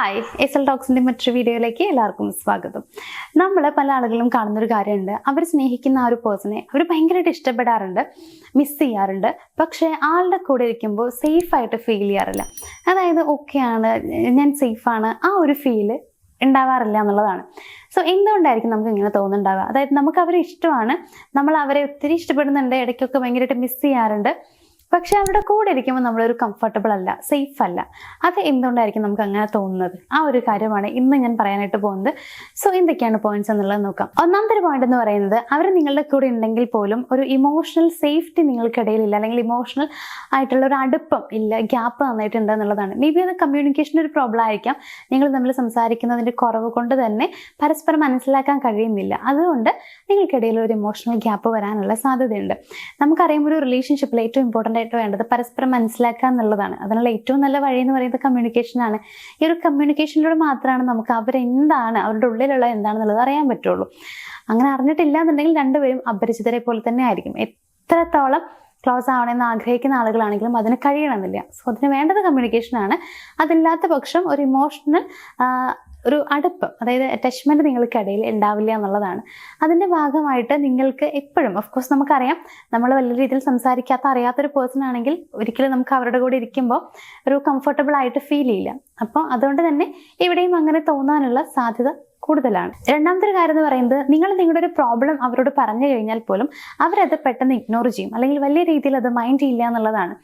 Hi, SL ടോക്സിന്റെ മറ്റൊരു വീഡിയോയിലേക്ക് എല്ലാവർക്കും സ്വാഗതം. നമ്മൾ പല ആളുകളും കാണുന്നൊരു കാര്യമുണ്ട്, അവർ സ്നേഹിക്കുന്ന ആ ഒരു പേഴ്സണെ അവർ ഭയങ്കരമായിട്ട് ഇഷ്ടപ്പെടാറുണ്ട്, മിസ് ചെയ്യാറുണ്ട്. പക്ഷേ ആളുടെ കൂടെ ഇരിക്കുമ്പോൾ സേഫായിട്ട് ഫീൽ ചെയ്യാറില്ല. അതായത് ഓക്കെയാണ്, ഞാൻ സേഫാണ്, ആ ഒരു ഫീല് ഉണ്ടാവാറില്ല എന്നുള്ളതാണ്. സോ എന്തുകൊണ്ടായിരിക്കും നമുക്ക് ഇങ്ങനെ തോന്നുന്നുണ്ടാവുക? അതായത് നമുക്ക് അവരെ ഇഷ്ടമാണ്, നമ്മൾ അവരെ ഒത്തിരി ഇഷ്ടപ്പെടുന്നുണ്ട്, ഇടയ്ക്കൊക്കെ ഭയങ്കരമായിട്ട് മിസ് ചെയ്യാറുണ്ട്. പക്ഷെ അവരുടെ കൂടെ ഇരിക്കുമ്പോൾ നമ്മളൊരു കംഫർട്ടബിൾ അല്ല, സേഫ് അല്ല. അത് എന്തുകൊണ്ടായിരിക്കും നമുക്ക് അങ്ങനെ തോന്നുന്നത്? ആ ഒരു കാര്യമാണ് ഇന്ന് ഞാൻ പറയാനായിട്ട് പോകുന്നത്. സോ എന്തൊക്കെയാണ് പോയിന്റ്സ് എന്നുള്ളത് നോക്കാം. ഒന്നാമത്തെ ഒരു പോയിന്റ് എന്ന് പറയുന്നത്, അവർ നിങ്ങളുടെ കൂടെ ഉണ്ടെങ്കിൽ പോലും ഒരു ഇമോഷണൽ സേഫ്റ്റി നിങ്ങൾക്കിടയിലില്ല, അല്ലെങ്കിൽ ഇമോഷണൽ ആയിട്ടുള്ള ഒരു അടുപ്പം ഇല്ല, ഗ്യാപ്പ് നന്നായിട്ടുണ്ട് എന്നുള്ളതാണ്. മേ ബി അത് കമ്മ്യൂണിക്കേഷൻ്റെ ഒരു പ്രോബ്ലം ആയിരിക്കാം. നിങ്ങൾ തമ്മിൽ സംസാരിക്കുന്നതിൻ്റെ കുറവ് കൊണ്ട് തന്നെ പരസ്പരം മനസ്സിലാക്കാൻ കഴിയുന്നില്ല. അതുകൊണ്ട് നിങ്ങൾക്കിടയിൽ ഒരു ഇമോഷണൽ ഗ്യാപ്പ് വരാനുള്ള സാധ്യതയുണ്ട്. നമുക്കറിയാം, ഒരു റിലേഷൻഷിപ്പിൽ ഏറ്റവും ഇമ്പോർട്ടൻ്റ് ആയിട്ട് വേണ്ടത് പരസ്പരം മനസ്സിലാക്കുക എന്നുള്ളതാണ്. അതിനുള്ള ഏറ്റവും നല്ല വഴി എന്ന് പറയുന്നത് കമ്മ്യൂണിക്കേഷനാണ്. ഈ ഒരു കമ്മ്യൂണിക്കേഷനിലൂടെ മാത്രമാണ് നമുക്ക് അവരെന്താണ്, അവരുടെ ഉള്ളിലുള്ള എന്താണെന്നുള്ളത് അറിയാൻ പറ്റുള്ളൂ. അങ്ങനെ അറിഞ്ഞിട്ടില്ല എന്നുണ്ടെങ്കിൽ രണ്ടുപേരും അപരിചിതരെ പോലെ തന്നെ ആയിരിക്കും. എത്രത്തോളം ക്ലോസ് ആവണമെന്ന് ആഗ്രഹിക്കുന്ന ആളുകളാണെങ്കിലും അതിന് കഴിയണമെന്നില്ല. സോ അതിന് വേണ്ടത് കമ്മ്യൂണിക്കേഷനാണ്. അതില്ലാത്ത പക്ഷം ഒരു ഇമോഷണൽ ഒരു അടുപ്പ്, അതായത് അറ്റാച്ച്മെൻറ്റ് നിങ്ങൾക്കിടയിൽ ഉണ്ടാവില്ല എന്നുള്ളതാണ്. അതിൻ്റെ ഭാഗമായിട്ട് നിങ്ങൾക്ക് എപ്പോഴും, ഓഫ്കോഴ്സ് നമുക്കറിയാം, നമ്മൾ വലിയ രീതിയിൽ സംസാരിക്കാത്ത അറിയാത്തൊരു പേഴ്സൺ ആണെങ്കിൽ ഒരിക്കലും നമുക്ക് അവരുടെ കൂടെ ഇരിക്കുമ്പോൾ ഒരു കംഫർട്ടബിൾ ആയിട്ട് ഫീൽ ചെയ്യില്ല. അപ്പോൾ അതുകൊണ്ട് തന്നെ ഇവിടെയും അങ്ങനെ തോന്നാനുള്ള സാധ്യത കൂടുതലാണ്. രണ്ടാമത്തെ ഒരു കാര്യം എന്ന് പറയുന്നത്, നിങ്ങൾ നിങ്ങളുടെ ഒരു പ്രോബ്ലം അവരോട് പറഞ്ഞു കഴിഞ്ഞാൽ പോലും അവരത് പെട്ടെന്ന് ഇഗ്നോർ ചെയ്യും, അല്ലെങ്കിൽ വലിയ രീതിയിൽ അത് മൈൻഡ് ചെയ്യില്ല എന്നുള്ളതാണ്.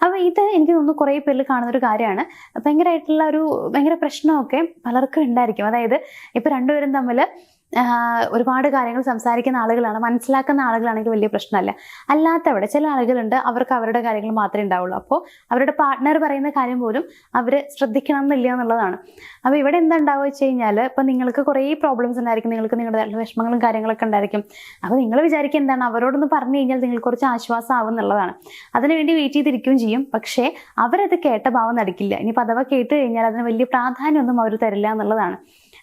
അപ്പോൾ ഇത് എനിക്ക് തോന്നുന്നു കുറേ പേരിൽ കാണുന്നൊരു കാര്യമാണ്. ഭയങ്കര പ്രശ്നമൊക്കെ പലർക്കും ഉണ്ടായിരിക്കും. അതായത് ഇപ്പോൾ രണ്ടുപേരും തമ്മിൽ ഒരുപാട് കാര്യങ്ങൾ സംസാരിക്കുന്ന ആളുകളാണ്, മനസ്സിലാക്കുന്ന ആളുകളാണെങ്കിൽ വലിയ പ്രശ്നമല്ല. അല്ലാത്തവിടെ ചില ആളുകളുണ്ട്, അവർക്ക് അവരുടെ കാര്യങ്ങൾ മാത്രമേ ഉണ്ടാവുള്ളൂ. അപ്പോൾ അവരുടെ പാർട്ട്ണർ പറയുന്ന കാര്യം പോലും അവർ ശ്രദ്ധിക്കണം എന്നില്ല എന്നുള്ളതാണ്. അപ്പോൾ ഇവിടെ എന്താ ഉണ്ടാവുക വെച്ച് കഴിഞ്ഞാൽ, ഇപ്പോൾ നിങ്ങൾക്ക് കുറേ പ്രോബ്ലംസ് ഉണ്ടായിരിക്കും, നിങ്ങൾക്ക് നിങ്ങളുടെ വിഷമങ്ങളും കാര്യങ്ങളൊക്കെ ഉണ്ടായിരിക്കും. അപ്പോൾ നിങ്ങൾ വിചാരിക്കുക എന്താണ്, അവരോടൊന്ന് പറഞ്ഞു കഴിഞ്ഞാൽ നിങ്ങൾക്ക് കുറച്ച് ആശ്വാസം ആവും എന്നുള്ളതാണ്. അതിനുവേണ്ടി വെയിറ്റ് ചെയ്തിരിക്കുകയും ചെയ്യും. പക്ഷേ അവരത് കേട്ട ഭാവം നടിക്കില്ല. ഇനിയിപ്പോൾ അഥവാ കേട്ട് കഴിഞ്ഞാൽ അതിന് വലിയ പ്രാധാന്യമൊന്നും അവർ തരില്ല എന്നുള്ളതാണ്.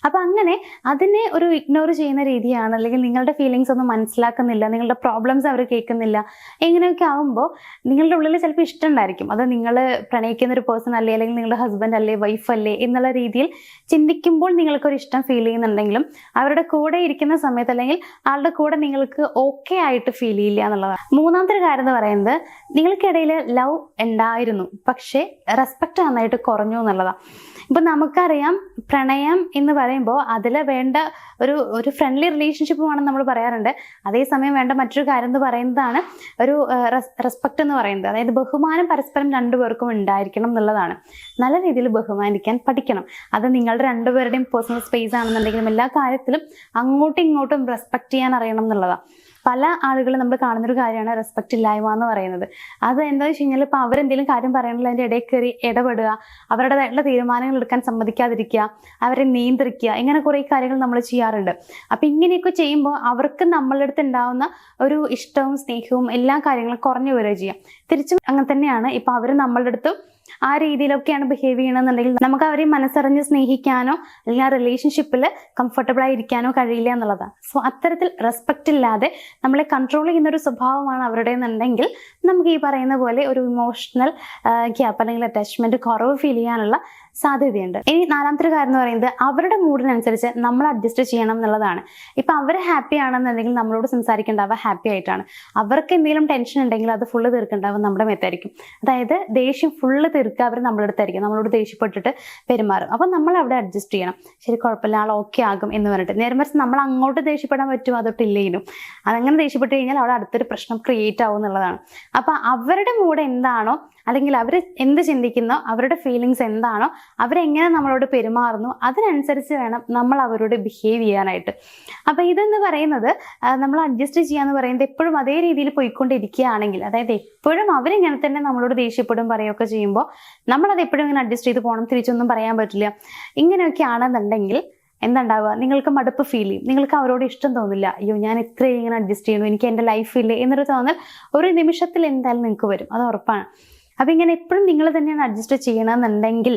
അപ്പം അങ്ങനെ അതിനെ ഒരു ഇഗ്നോർ ചെയ്യുന്ന രീതിയാണ്, അല്ലെങ്കിൽ നിങ്ങളുടെ ഫീലിങ്സ് ഒന്നും മനസ്സിലാക്കുന്നില്ല, നിങ്ങളുടെ പ്രോബ്ലംസ് അവർ കേൾക്കുന്നില്ല. ഇങ്ങനെയൊക്കെ ആകുമ്പോൾ നിങ്ങളുടെ ഉള്ളിൽ ചിലപ്പോൾ ഇഷ്ടം ഉണ്ടായിരിക്കും, അത് നിങ്ങൾ പ്രണയിക്കുന്ന ഒരു പേഴ്സൺ അല്ലേ, അല്ലെങ്കിൽ നിങ്ങളുടെ ഹസ്ബൻഡ് അല്ലേ, വൈഫ് അല്ലേ എന്നുള്ള രീതിയിൽ ചിന്തിക്കുമ്പോൾ നിങ്ങൾക്കൊരു ഇഷ്ടം ഫീൽ ചെയ്യുന്നുണ്ടെങ്കിലും അവരുടെ കൂടെ ഇരിക്കുന്ന സമയത്ത്, അല്ലെങ്കിൽ ആളുടെ കൂടെ നിങ്ങൾക്ക് ഓക്കെ ആയിട്ട് ഫീൽ ചെയ്യില്ല എന്നുള്ളതാണ്. മൂന്നാമത്തെ കാര്യം എന്ന് പറയുന്നത്, നിങ്ങൾക്കിടയിൽ ലവ് ഉണ്ടായിരുന്നു, പക്ഷേ റെസ്പെക്റ്റ് നന്നായിട്ട് കുറഞ്ഞു എന്നുള്ളതാണ്. ഇപ്പം നമുക്കറിയാം, പ്രണയം എന്ന് പറയുമ്പോൾ അതിൽ വേണ്ട ഒരു ഫ്രണ്ട്ലി റിലേഷൻഷിപ്പ് വേണമെന്ന് നമ്മൾ പറയാറുണ്ട്. അതേസമയം വേണ്ട മറ്റൊരു കാര്യം എന്ന് പറയുന്നതാണ് ഒരു റെസ്പെക്റ്റ് എന്ന് പറയുന്നത്. അതായത് ബഹുമാനം പരസ്പരം രണ്ടുപേർക്കും ഉണ്ടായിരിക്കണം എന്നുള്ളതാണ്. നല്ല രീതിയിൽ ബഹുമാനിക്കാൻ പഠിക്കണം. അത് നിങ്ങളുടെ രണ്ടുപേരുടെയും പേഴ്സണൽ സ്പേസ് ആണെന്നുണ്ടെങ്കിലും എല്ലാ കാര്യത്തിലും അങ്ങോട്ടും ഇങ്ങോട്ടും റെസ്പെക്റ്റ് ചെയ്യാൻ അറിയണം എന്നുള്ളതാണ്. പല ആളുകളും നമ്മൾ കാണുന്നൊരു കാര്യമാണ് റെസ്പെക്റ്റ് ഇല്ലായ്മ എന്ന് പറയുന്നത്. അത് എന്താണെന്ന് വെച്ച് കഴിഞ്ഞാൽ, ഇപ്പോൾ അവരെന്തെങ്കിലും കാര്യം പറയണമെങ്കിൽ അതിൻ്റെ ഇടയിൽ കയറി ഇടപെടുക, അവരുടേതായിട്ടുള്ള തീരുമാനങ്ങൾ എടുക്കാൻ സമ്മതിക്കാതിരിക്കുക, അവരെ നിയന്ത്രിക്കുക, ഇങ്ങനെ കുറേ കാര്യങ്ങൾ നമ്മൾ ചെയ്യാറുണ്ട്. അപ്പം ഇങ്ങനെയൊക്കെ ചെയ്യുമ്പോൾ അവർക്ക് നമ്മളുടെ അടുത്ത് ഉണ്ടാവുന്ന ഒരു ഇഷ്ടവും സ്നേഹവും എല്ലാ കാര്യങ്ങളും കുറഞ്ഞു വരിക ചെയ്യാം. തിരിച്ചും അങ്ങനെ തന്നെയാണ്. ഇപ്പം അവർ നമ്മളുടെ അടുത്ത് ആ രീതിയിലൊക്കെയാണ് ബിഹേവ് ചെയ്യണമെന്നുണ്ടെങ്കിൽ നമുക്ക് അവരെ മനസ്സറിഞ്ഞ് സ്നേഹിക്കാനോ അല്ലെങ്കിൽ ആ റിലേഷൻഷിപ്പിൽ കംഫർട്ടബിൾ ആയിരിക്കാനോ കഴിയില്ല എന്നുള്ളതാണ്. സോ അത്തരത്തിൽ റെസ്പെക്റ്റ് ഇല്ലാതെ നമ്മളെ കൺട്രോൾ ചെയ്യുന്ന ഒരു സ്വഭാവമാണ് അവരുടെ എന്നുണ്ടെങ്കിൽ നമുക്ക് ഈ പറയുന്ന പോലെ ഒരു ഇമോഷണൽ ഗ്യാപ്പ് അല്ലെങ്കിൽ അറ്റാച്ച്മെന്റ് കുറവ് ഫീൽ ചെയ്യാനുള്ള സാധ്യതയുണ്ട്. ഇനി നാലാമത്തെ കാര്യം എന്ന് പറയുന്നത്, അവരുടെ മൂഡിനനുസരിച്ച് നമ്മൾ അഡ്ജസ്റ്റ് ചെയ്യണം എന്നുള്ളതാണ്. ഇപ്പം അവർ ഹാപ്പി ആണെന്നുണ്ടെങ്കിൽ നമ്മളോട് സംസാരിക്കേണ്ടാവുക ഹാപ്പി ആയിട്ടാണ്. അവർക്ക് എന്തെങ്കിലും ടെൻഷൻ ഉണ്ടെങ്കിൽ അത് ഫുള്ള് തീർക്കേണ്ടാവുക നമ്മുടെ മേത്തായിരിക്കും. അതായത് ദേഷ്യം ഫുള്ള് തീർക്കുക അവർ നമ്മുടെ അടുത്തായിരിക്കും, നമ്മളോട് ദേഷ്യപ്പെട്ടിട്ട് പെരുമാറും. അപ്പം നമ്മൾ അവിടെ അഡ്ജസ്റ്റ് ചെയ്യണം. ശരി, കുഴപ്പമില്ല, ആൾ ഓക്കെ ആകും എന്ന് പറഞ്ഞിട്ട്. നേരെ മറിച്ച് നമ്മൾ അങ്ങോട്ട് ദേഷ്യപ്പെടാൻ പറ്റുമോ അതൊട്ടില്ലേനും. അതങ്ങനെ ദേഷ്യപ്പെട്ട് കഴിഞ്ഞാൽ അവിടെ അടുത്തൊരു പ്രശ്നം ക്രിയേറ്റ് ആവും എന്നുള്ളതാണ്. അപ്പം അവരുടെ മൂഡ് എന്താണോ, അല്ലെങ്കിൽ അവർ എന്ത് ചിന്തിക്കുന്നോ, അവരുടെ ഫീലിങ്സ് എന്താണോ, അവരെങ്ങനെ നമ്മളോട് പെരുമാറുന്നു, അതിനനുസരിച്ച് വേണം നമ്മൾ അവരോട് ബിഹേവ് ചെയ്യാനായിട്ട്. അപ്പം ഇതെന്ന് പറയുന്നത്, നമ്മൾ അഡ്ജസ്റ്റ് ചെയ്യാന്ന് പറയുന്നത് എപ്പോഴും അതേ രീതിയിൽ പോയിക്കൊണ്ടിരിക്കുകയാണെങ്കിൽ, അതായത് എപ്പോഴും അവരിങ്ങനെ തന്നെ നമ്മളോട് ദേഷ്യപ്പെടും പറയുകയൊക്കെ ചെയ്യുമ്പോൾ നമ്മളത് എപ്പോഴും ഇങ്ങനെ അഡ്ജസ്റ്റ് ചെയ്ത് പോകണം, തിരിച്ചൊന്നും പറയാൻ പറ്റില്ല. ഇങ്ങനെയൊക്കെ ആണെന്നുണ്ടെങ്കിൽ എന്തുണ്ടാവുക, നിങ്ങൾക്ക് മടുപ്പ് ഫീൽ ചെയ്യും, നിങ്ങൾക്ക് അവരോട് ഇഷ്ടം തോന്നില്ല. അയ്യോ, ഞാൻ ഇത്രയും ഇങ്ങനെ അഡ്ജസ്റ്റ് ചെയ്യണു, എനിക്ക് എൻ്റെ ലൈഫില്ലേ എന്നൊരു തോന്നൽ ഒരു നിമിഷത്തിൽ എന്തായാലും നിങ്ങൾക്ക് വരും, അത് ഉറപ്പാണ്. അപ്പം ഇങ്ങനെ എപ്പോഴും നിങ്ങൾ തന്നെയാണ് അഡ്ജസ്റ്റ് ചെയ്യണമെന്നുണ്ടെങ്കിൽ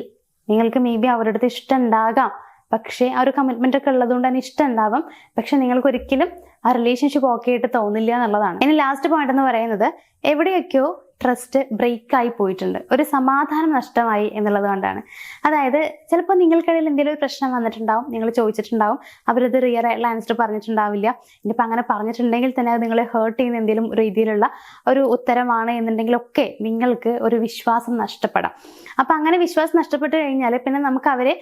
നിങ്ങൾക്ക് മേ ബി അവരുടെ അടുത്ത് ഇഷ്ടം ഉണ്ടാകാം, പക്ഷേ ആ ഒരു കമ്മിറ്റ്മെൻ്റ് ഒക്കെ ഉള്ളതുകൊണ്ട് തന്നെ ഇഷ്ടം ഉണ്ടാവാം, പക്ഷെ നിങ്ങൾക്ക് ഒരിക്കലും ആ റിലേഷൻഷിപ്പ് ഓക്കെ ആയിട്ട് തോന്നില്ല എന്നുള്ളതാണ്. ഇനി ലാസ്റ്റ് പോയിന്റ് എന്ന് പറയുന്നത്, എവിടെയൊക്കെയോ ട്രസ്റ്റ് ബ്രേക്കായി പോയിട്ടുണ്ട്, ഒരു സമാധാനം നഷ്ടമായി എന്നുള്ളത് കൊണ്ടാണ്. അതായത് ചിലപ്പോൾ നിങ്ങൾക്കിടയിൽ എന്തെങ്കിലും ഒരു പ്രശ്നം വന്നിട്ടുണ്ടാവും, നിങ്ങൾ ചോദിച്ചിട്ടുണ്ടാവും, അവരത് റിയൽ ആയിട്ടുള്ള ആൻസർ പറഞ്ഞിട്ടുണ്ടാവില്ല. ഇനിയിപ്പോൾ അങ്ങനെ പറഞ്ഞിട്ടുണ്ടെങ്കിൽ തന്നെ അത് നിങ്ങളെ ഹേർട്ട് ചെയ്യുന്ന എന്തെങ്കിലും രീതിയിലുള്ള ഒരു ഉത്തരമാണ് എന്നുണ്ടെങ്കിലൊക്കെ നിങ്ങൾക്ക് ഒരു വിശ്വാസം നഷ്ടപ്പെടാം. അപ്പം അങ്ങനെ വിശ്വാസം നഷ്ടപ്പെട്ട് കഴിഞ്ഞാൽ പിന്നെ നമുക്ക് അവരെ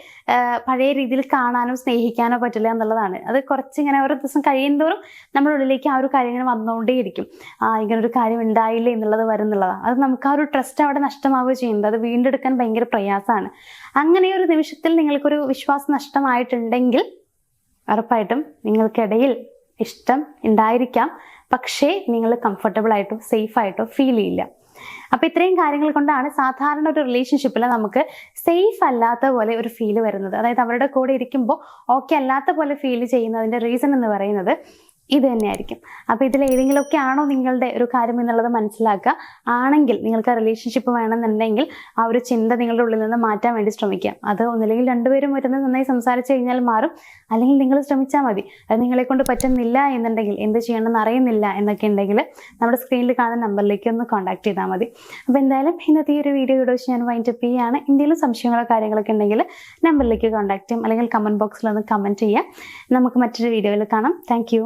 പഴയ രീതിയിൽ കാണാനോ സ്നേഹിക്കാനോ പറ്റില്ല എന്നുള്ളതാണ്. അത് കുറച്ചിങ്ങനെ ഓരോ ദിവസം കഴിയുന്തോറും നമ്മുടെ ഉള്ളിലേക്ക് ആ ഒരു കാര്യം ഇങ്ങനെ വന്നുകൊണ്ടേയിരിക്കും. ഇങ്ങനൊരു കാര്യം ഉണ്ടായില്ലേ എന്നുള്ളത് വരുന്നുള്ളതാണ്. അത് നമുക്ക് ആ ഒരു ട്രസ്റ്റ് അവിടെ നഷ്ടമാവുകയും ചെയ്യുന്നത്. അത് വീണ്ടെടുക്കാൻ ഭയങ്കര പ്രയാസമാണ്. അങ്ങനെ ഒരു നിമിഷത്തിൽ നിങ്ങൾക്കൊരു വിശ്വാസം നഷ്ടമായിട്ടുണ്ടെങ്കിൽ ഉറപ്പായിട്ടും നിങ്ങൾക്കിടയിൽ ഇഷ്ടം ഉണ്ടായിരിക്കാം, പക്ഷേ നിങ്ങൾ കംഫർട്ടബിൾ ആയിട്ടോ സേഫ് ആയിട്ടോ ഫീൽ ചെയ്യില്ല. അപ്പൊ ഇത്രയും കാര്യങ്ങൾ കൊണ്ടാണ് സാധാരണ ഒരു റിലേഷൻഷിപ്പിൽ നമുക്ക് സേഫ് അല്ലാത്ത പോലെ ഒരു ഫീല് വരുന്നത്. അതായത് അവരുടെ കൂടെ ഇരിക്കുമ്പോൾ ഓക്കെ അല്ലാത്ത പോലെ ഫീൽ ചെയ്യുന്നതിന്റെ റീസൺ എന്ന് പറയുന്നത് ഇത് തന്നെയായിരിക്കും. അപ്പോൾ ഇതിൽ ഏതെങ്കിലുമൊക്കെ ആണോ നിങ്ങളുടെ ഒരു കാര്യം എന്നുള്ളത് മനസ്സിലാക്കുക. ആണെങ്കിൽ നിങ്ങൾക്ക് ആ റിലേഷൻഷിപ്പ് വേണമെന്നുണ്ടെങ്കിൽ ആ ഒരു ചിന്ത നിങ്ങളുടെ ഉള്ളിൽ നിന്ന് മാറ്റാൻ വേണ്ടി ശ്രമിക്കാം. അത് ഒന്നില്ലെങ്കിൽ രണ്ടുപേരും വരുന്നത് നന്നായി സംസാരിച്ച് കഴിഞ്ഞാൽ മാറും, അല്ലെങ്കിൽ നിങ്ങൾ ശ്രമിച്ചാൽ മതി. അത് നിങ്ങളെ കൊണ്ട് പറ്റുന്നില്ല എന്നുണ്ടെങ്കിൽ, എന്ത് ചെയ്യണമെന്ന് അറിയുന്നില്ല എന്നൊക്കെ ഉണ്ടെങ്കിൽ നമ്മുടെ സ്ക്രീനിൽ കാണുന്ന നമ്പറിലേക്ക് ഒന്ന് കോൺടാക്ട് ചെയ്താൽ മതി. അപ്പോൾ എന്തായാലും ഇന്നത്തെ ഈ ഒരു വീഡിയോ വെച്ച് ഞാൻ വൈൻഡ് അപ്പ് ചെയ്യുകയാണ്. എന്തെങ്കിലും സംശയങ്ങളോ കാര്യങ്ങളൊക്കെ ഉണ്ടെങ്കിൽ നമ്പറിലേക്ക് കോൺടാക്ട് ചെയ്യും, അല്ലെങ്കിൽ കമൻറ്റ് ബോക്സിൽ ഒന്ന് കമൻറ്റ് ചെയ്യാം. നമുക്ക് മറ്റൊരു വീഡിയോയിൽ കാണാം. Thank you.